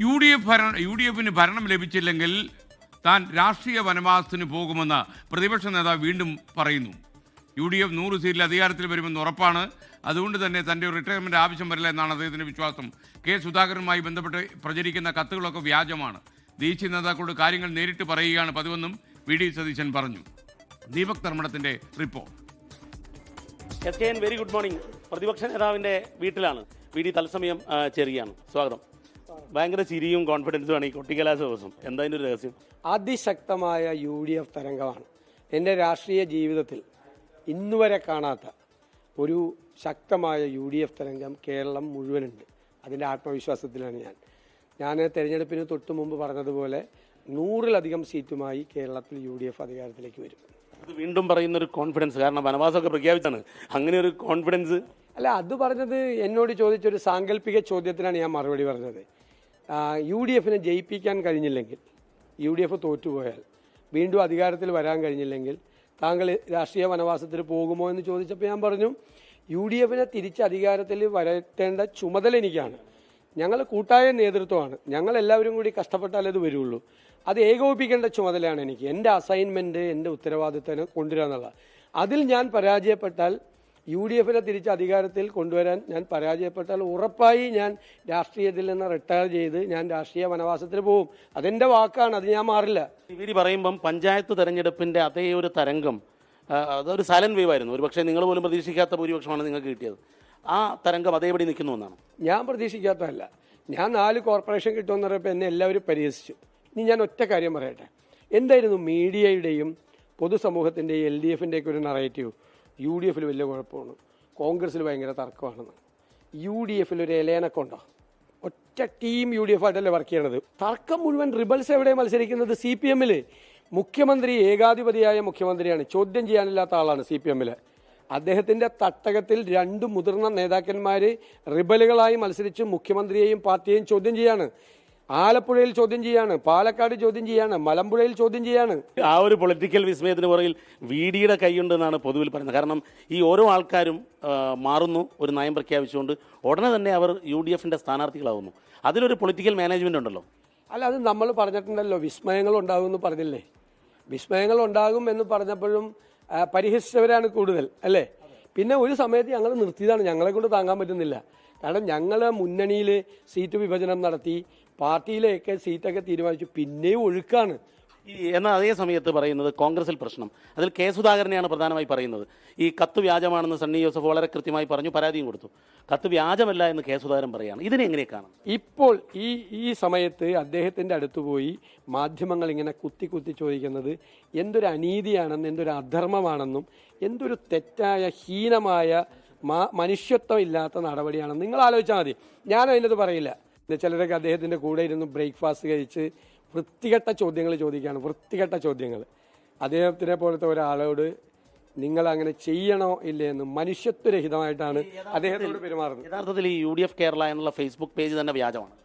U D എഫിന് ഭരണം ലഭിച്ചില്ലെങ്കിൽ താൻ രാഷ്ട്രീയ വനവാസത്തിന് പോകുമെന്ന് പ്രതിപക്ഷ നേതാവ് വീണ്ടും പറയുന്നു. യു ഡി എഫ് 100 സീറ്റിൽ അധികാരത്തിൽ വരുമെന്ന് ഉറപ്പാണ്. അതുകൊണ്ട് തന്നെ തൻ്റെ റിട്ടയർമെൻറ്റ് ആവശ്യം വരില്ല എന്നാണ് അദ്ദേഹത്തിൻ്റെ വിശ്വാസം. കെ സുധാകരനുമായി ബന്ധപ്പെട്ട് പ്രചരിക്കുന്ന കത്തുകളൊക്കെ വ്യാജമാണ്. ദേശീയ നേതാക്കളോട് കാര്യങ്ങൾ നേരിട്ട് പറയുകയാണ് പതിവെന്നും വി ഡി സതീശൻ പറഞ്ഞു. ദീപക് ധർമ്മടത്തിൻ്റെ റിപ്പോർട്ട്. Very good morning. പ്രതിപക്ഷ നേതാവിൻ്റെ വീട്ടിലാണ് വി ഡി തത്സമയം ചേരുകയാണ്. സ്വാഗതം. ഭയങ്കര ചിരിയും കോൺഫിഡൻസുമാണ് ഈ കൊട്ടിക്കലാശ ദിവസം. എന്താ അതിൻ്റെ ഒരു രഹസ്യം? അതിശക്തമായ UDF തരംഗമാണ്. എൻ്റെ രാഷ്ട്രീയ ജീവിതത്തിൽ ഇന്നുവരെ കാണാത്ത ഒരു ശക്തമായ UDF തരംഗം കേരളം മുഴുവനുണ്ട്. അതിൻ്റെ ആത്മവിശ്വാസത്തിലാണ് ഞാൻ തെരഞ്ഞെടുപ്പിന് തൊട്ട് മുമ്പ് പറഞ്ഞതുപോലെ 100-ലധികം സീറ്റുമായി കേരളത്തിൽ UDF അധികാരത്തിലേക്ക് വരും. അത് വീണ്ടും പറയുന്നൊരു കോൺഫിഡൻസ്, കാരണം വനവാസമൊക്കെ പ്രഖ്യാപിച്ചാണ്. അങ്ങനെ ഒരു കോൺഫിഡൻസ് അല്ല, അത് പറഞ്ഞത് എന്നോട് ചോദിച്ചൊരു സാങ്കല്പിക ചോദ്യത്തിനാണ് ഞാൻ മറുപടി പറഞ്ഞത്. UDFനെ ജയിപ്പിക്കാൻ കഴിഞ്ഞില്ലെങ്കിൽ, UDF തോറ്റുപോയാൽ, വീണ്ടും അധികാരത്തിൽ വരാൻ കഴിഞ്ഞില്ലെങ്കിൽ താങ്കൾ രാഷ്ട്രീയ വനവാസത്തിൽ പോകുമോ എന്ന് ചോദിച്ചപ്പോൾ ഞാൻ പറഞ്ഞു UDFനെ തിരിച്ച് അധികാരത്തിൽ വരത്തേണ്ട ചുമതല എനിക്കാണ്. ഞങ്ങൾ കൂട്ടായ നേതൃത്വമാണ്. ഞങ്ങൾ എല്ലാവരും കൂടി കഷ്ടപ്പെട്ടാലേ അത് വരുള്ളൂ. അത് ഏകോപിപ്പിക്കേണ്ട ചുമതലയാണ് എനിക്ക്. എൻ്റെ അസൈൻമെൻറ്റ്, എൻ്റെ ഉത്തരവാദിത്തം കൊണ്ടുവരിക എന്നുള്ളത്. അതിൽ ഞാൻ പരാജയപ്പെട്ടാൽ, UDFനെ തിരിച്ച് അധികാരത്തിൽ കൊണ്ടുവരാൻ ഞാൻ പരാജയപ്പെട്ടാൽ ഉറപ്പായി ഞാൻ രാഷ്ട്രീയത്തിൽ നിന്ന് റിട്ടയർ ചെയ്ത് ഞാൻ രാഷ്ട്രീയ വനവാസത്തിൽ പോകും. അതെൻ്റെ വാക്കാണ്, അത് ഞാൻ മാറില്ല. ഇവർ പറയുമ്പം പഞ്ചായത്ത് തെരഞ്ഞെടുപ്പിൻ്റെ അതേ ഒരു തരംഗം അതൊരു സൈലന്റ് വേവ് ആയിരുന്നു. ഒരു പക്ഷേ നിങ്ങൾ പോലും പ്രതീക്ഷിക്കാത്ത ഭൂരിപക്ഷമാണ് നിങ്ങൾക്ക് കിട്ടിയത്. ആ തരംഗം അതേപടി നിൽക്കുന്നു എന്നാണ്. ഞാൻ പ്രതീക്ഷിക്കാത്തതല്ല. ഞാൻ 4 കോർപ്പറേഷൻ കിട്ടുമെന്ന് പറയുമ്പോൾ എന്നെ എല്ലാവരും പരിഹസിച്ചു. ഇനി ഞാൻ ഒറ്റ കാര്യം പറയട്ടെ. എന്തായിരുന്നു മീഡിയയുടെയും പൊതുസമൂഹത്തിൻ്റെയും LDFൻ്റെയൊക്കെ ഒരു നറേറ്റീവ്? UDFൽ വലിയ കുഴപ്പമാണ്, കോൺഗ്രസ്സിൽ ഭയങ്കര തർക്കമാണെന്ന്. UDFൽ ഒരു ഇലയനക്കുണ്ടോ? ഒറ്റ ടീം UDF ആയിട്ടല്ലേ വർക്ക് ചെയ്യണത്. തർക്കം മുഴുവൻ റിബൽസ് എവിടെ മത്സരിക്കുന്നത്? CPMൽ. മുഖ്യമന്ത്രി ഏകാധിപതിയായ മുഖ്യമന്ത്രിയാണ്, ചോദ്യം ചെയ്യാനില്ലാത്ത ആളാണ് CPMൽ. അദ്ദേഹത്തിൻ്റെ തട്ടകത്തിൽ 2 മുതിർന്ന നേതാക്കന്മാർ റിബലുകളായി മത്സരിച്ച് മുഖ്യമന്ത്രിയെയും പാർട്ടിയെയും ചോദ്യം ചെയ്യാണ്. ആലപ്പുഴയിൽ ചോദ്യം ചെയ്യാണ്, പാലക്കാട് ചോദ്യം ചെയ്യാണ്, മലമ്പുഴയിൽ ചോദ്യം ചെയ്യാണ്. ആ ഒരു പൊളിറ്റിക്കൽ വിസ്മയത്തിന് പുറകിൽ VDയുടെ കൈയുണ്ടെന്നാണ് പൊതുവിൽ പറയുന്നത്. കാരണം ഈ ഓരോ ആൾക്കാരും മാറുന്നു, ഒരു നയം പ്രഖ്യാപിച്ചുകൊണ്ട് ഉടനെ തന്നെ അവർ UDFൻ്റെ സ്ഥാനാർത്ഥികളാവുന്നു. അതിലൊരു പൊളിറ്റിക്കൽ മാനേജ്മെൻ്റ് ഉണ്ടല്ലോ. അല്ല, അത് നമ്മൾ പറഞ്ഞിട്ടുണ്ടല്ലോ, വിസ്മയങ്ങൾ ഉണ്ടാകുമെന്ന് പറഞ്ഞില്ലേ? വിസ്മയങ്ങൾ ഉണ്ടാകും എന്ന് പറഞ്ഞപ്പോഴും പരിഹസിച്ചവരാണ് കൂടുതൽ, അല്ലേ? പിന്നെ ഒരു സമയത്ത് ഞങ്ങൾ നിർത്തിയതാണ്, ഞങ്ങളെ കൊണ്ട് താങ്ങാൻ പറ്റുന്നില്ല. കാരണം ഞങ്ങൾ മുന്നണിയിൽ സീറ്റ് വിഭജനം നടത്തി, പാർട്ടിയിലേക്ക് സീറ്റൊക്കെ തീരുമാനിച്ചു, പിന്നെയും ഒഴുക്കാണ്. എന്നാൽ അതേ സമയത്ത് പറയുന്നത് കോൺഗ്രസിൽ പ്രശ്നം, അതിൽ കെ സുധാകരനെയാണ് പ്രധാനമായി പറയുന്നത്. ഈ കത്ത് വ്യാജമാണെന്ന് സണ്ണി ജോസഫ് വളരെ കൃത്യമായി പറഞ്ഞു, പരാതിയും കൊടുത്തു. കത്ത് വ്യാജമല്ല എന്ന് കെ സുധാകരൻ പറയുകയാണ്. ഇതിനെ എങ്ങനെയൊക്കെയാണ് ഇപ്പോൾ ഈ സമയത്ത് അദ്ദേഹത്തിൻ്റെ അടുത്ത് പോയി മാധ്യമങ്ങൾ ഇങ്ങനെ കുത്തി ചോദിക്കുന്നത് എന്തൊരു അനീതിയാണെന്നും എന്തൊരു അധർമ്മമാണെന്നും എന്തൊരു തെറ്റായ ഹീനമായ മനുഷ്യത്വം ഇല്ലാത്ത നടപടിയാണെന്ന് നിങ്ങൾ ആലോചിച്ചാൽ മതി. ഞാൻ അതിനകത്ത് പറയില്ല. ചിലരൊക്കെ അദ്ദേഹത്തിൻ്റെ കൂടെ ഇരുന്ന് ബ്രേക്ക്ഫാസ്റ്റ് കഴിച്ച് വൃത്തികെട്ട ചോദ്യങ്ങൾ ചോദിക്കുകയാണ്, വൃത്തികെട്ട ചോദ്യങ്ങൾ. അദ്ദേഹത്തിനെ പോലത്തെ ഒരാളോട് നിങ്ങൾ അങ്ങനെ ചെയ്യണോ ഇല്ലേ എന്ന് മനുഷ്യത്വരഹിതമായിട്ടാണ് അദ്ദേഹത്തോട് പെരുമാറുന്നത്. യഥാർത്ഥത്തിൽ ഈ UDF കേരള എന്നുള്ള ഫേസ്ബുക്ക് പേജ് തന്നെ വ്യാജമാണ്.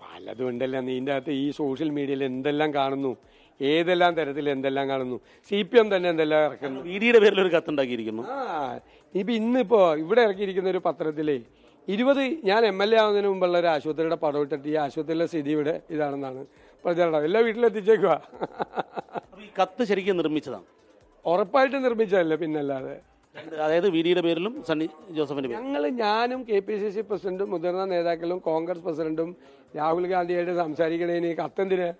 പലതും ഉണ്ടല്ലോ നീൻ്റെ അകത്ത്. ഈ സോഷ്യൽ മീഡിയയിൽ എന്തെല്ലാം കാണുന്നു, ഏതെല്ലാം തരത്തിൽ എന്തെല്ലാം കാണുന്നു. CPM തന്നെ എന്തെല്ലാം ഇറക്കുന്നു. VDയുടെ പേരിൽ ഒരു കത്തുണ്ടാക്കിയിരിക്കുന്നു. ഇന്നിപ്പോ ഇവിടെ ഇറക്കിയിരിക്കുന്ന ഒരു പത്രത്തിലെ 20 ഞാൻ MLA ആവുന്നതിന് മുമ്പുള്ള ഒരു ആശുപത്രിയുടെ പടം ഇട്ടിട്ട് ഈ ആശുപത്രിയിലെ സ്ഥിതി ഇവിടെ ഇതാണെന്നാണ് പ്രചരണം. എല്ലാ വീട്ടിലെത്തിച്ചേക്കുക. ഈ കത്ത് ശരിക്കും നിർമ്മിച്ചതാണ്? ഉറപ്പായിട്ട് നിർമ്മിച്ചതല്ലേ, പിന്നല്ലാതെ. അതായത് VDയുടെ പേരിലും സണ്ണി ജോസഫിന്റെ പേരിലും. ഞാനും KPCC പ്രസിഡന്റും മുതിർന്ന നേതാക്കളും കോൺഗ്രസ് പ്രസിഡന്റും രാഹുൽ ഗാന്ധിയായിട്ട് സംസാരിക്കണേന് കത്തെന്തിന്?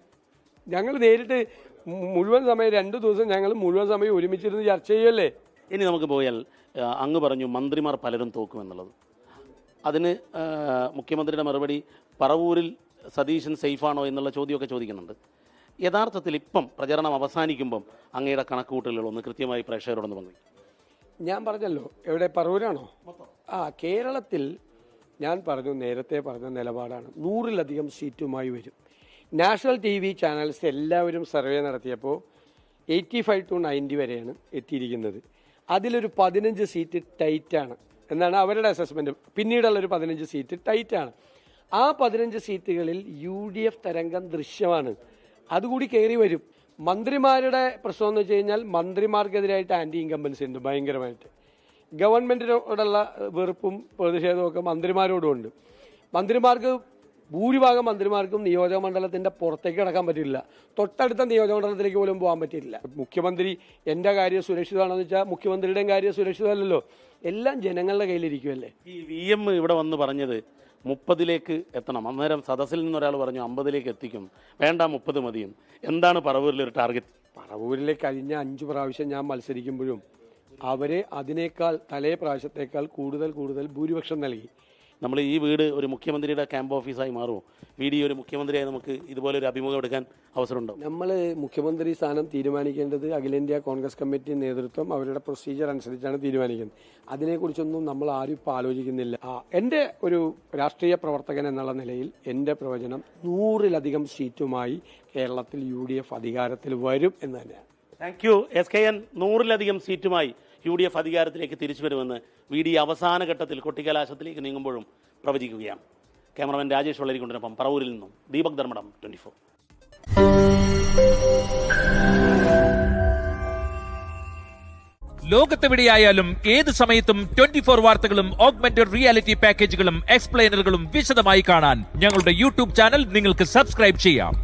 ഞങ്ങൾ നേരിട്ട് മുഴുവൻ സമയം 2 ദിവസം ഞങ്ങൾ മുഴുവൻ സമയം ഒരുമിച്ചിരുന്ന് ചർച്ച ചെയ്യല്ലേ. ഇനി നമുക്ക് പോയാൽ അങ്ങ് പറഞ്ഞു മന്ത്രിമാർ പലരും തോക്കുമെന്നുള്ളത്. അതിന് മുഖ്യമന്ത്രിയുടെ മറുപടി പറവൂരിൽ സതീശൻ സേഫാണോ എന്നുള്ള ചോദ്യമൊക്കെ ചോദിക്കുന്നുണ്ട്. യഥാർത്ഥത്തിൽ ഇപ്പം പ്രചരണം അവസാനിക്കുമ്പം അങ്ങയുടെ കണക്കുകൂട്ടലുകളൊന്ന് കൃത്യമായി പ്രേക്ഷകരോടൊന്ന് പറഞ്ഞു. ഞാൻ പറഞ്ഞല്ലോ, എവിടെ പറവൂരാണോ? കേരളത്തിൽ ഞാൻ പറഞ്ഞു, നേരത്തെ പറഞ്ഞ നിലപാടാണ്. 100-ലധികം സീറ്റുമായി വരും. നാഷണൽ TV ചാനൽസ് എല്ലാവരും സർവേ നടത്തിയപ്പോൾ 85 to 90 വരെയാണ് എത്തിയിരിക്കുന്നത്. അതിലൊരു 15 സീറ്റ് ടൈറ്റാണ് എന്നാണ് അവരുടെ അസസ്മെന്റ്. പിന്നീടുള്ളൊരു 15 സീറ്റ് ടൈറ്റാണ്. ആ 15 സീറ്റുകളിൽ UDF തരംഗം ദൃശ്യമാണ്. അതുകൂടി കയറി വരും. മന്ത്രിമാരുടെ പ്രശ്നം എന്ന് വെച്ച് കഴിഞ്ഞാൽ മന്ത്രിമാർക്കെതിരായിട്ട് ആൻറ്റി ഇൻകംബൻസി ഉണ്ട് ഭയങ്കരമായിട്ട്. ഗവൺമെൻറ്റിനോടുള്ള വെറുപ്പും പ്രതിഷേധവും ഒക്കെ മന്ത്രിമാരോടും ഉണ്ട്. മന്ത്രിമാർക്ക് ഭൂരിഭാഗം മന്ത്രിമാർക്കും നിയോജക മണ്ഡലത്തിന്റെ പുറത്തേക്ക് കടക്കാൻ പറ്റില്ല, തൊട്ടടുത്ത നിയോജക മണ്ഡലത്തിലേക്ക് പോലും പോകാൻ പറ്റില്ല. മുഖ്യമന്ത്രി എൻ്റെ കാര്യം സുരക്ഷിതമാണെന്ന് വെച്ചാൽ മുഖ്യമന്ത്രിയുടെയും കാര്യം സുരക്ഷിതമല്ലല്ലോ, എല്ലാം ജനങ്ങളുടെ കയ്യിലിരിക്കുമല്ലേ. ഈ VM ഇവിടെ വന്ന് പറഞ്ഞത് 30ലേക്ക് എത്തണം. അന്നേരം സദസ്സിൽ നിന്നൊരാൾ പറഞ്ഞു 50ലേക്ക് എത്തിക്കും, വേണ്ട 30 മതിയും. എന്താണ് പറവൂരിലെ ഒരു ടാർഗറ്റ്? പറവൂരിലെ കഴിഞ്ഞ 5 പ്രാവശ്യം ഞാൻ മത്സരിക്കുമ്പോഴും അവരെ അതിനേക്കാൾ പ്രാവശ്യത്തേക്കാൾ കൂടുതൽ ഭൂരിപക്ഷം നൽകി. നമ്മൾ ഈ വീട് ഒരു മുഖ്യമന്ത്രിയുടെ ക്യാമ്പ് ഓഫീസായി മാറുമോ? VD ഒരു മുഖ്യമന്ത്രിയായി നമുക്ക് ഇതുപോലെ ഒരു അഭിമുഖം എടുക്കാൻ അവസരമുണ്ടോ? നമ്മൾ മുഖ്യമന്ത്രി സ്ഥാനം തീരുമാനിക്കേണ്ടത് അഖിലേന്ത്യാ കോൺഗ്രസ് കമ്മിറ്റി നേതൃത്വം അവരുടെ പ്രൊസീജിയർ അനുസരിച്ചാണ് തീരുമാനിക്കുന്നത്. അതിനെക്കുറിച്ചൊന്നും നമ്മൾ ആരും ഇപ്പോൾ ആലോചിക്കുന്നില്ല. എൻ്റെ ഒരു രാഷ്ട്രീയ പ്രവർത്തകൻ എന്നുള്ള നിലയിൽ എൻ്റെ പ്രവചനം 100-ലധികം സീറ്റുമായി കേരളത്തിൽ UDF അധികാരത്തിൽ വരും എന്ന് തന്നെയാണ്. Thank you SKN. 100-ലധികം സീറ്റുമായി UDF അധികാരത്തിലേക്ക് തിരിച്ചു വരുമെന്ന് VD അവസാന ഘട്ടത്തിൽ കൊട്ടിക്കലാശത്തിലേക്ക് നീങ്ങുമ്പോഴും പ്രവചിക്കുകയാണ്. ക്യാമറമാൻ രാജേഷ് വള്ളരിക്കൊണ്ടിനൊപ്പം പറവൂരിൽ നിന്നും ദീപക് ധർമ്മടം, 24. ലോകത്തെവിടെയായാലും ഏത് സമയത്തും 24 വാർത്തകളും ഓഗ്മെന്റഡ് റിയാലിറ്റി പാക്കേജുകളും എക്സ്പ്ലെയിനറുകളും വിശദമായി കാണാൻ ഞങ്ങളുടെ YouTube ചാനൽ നിങ്ങൾക്ക് സബ്സ്ക്രൈബ് ചെയ്യാം.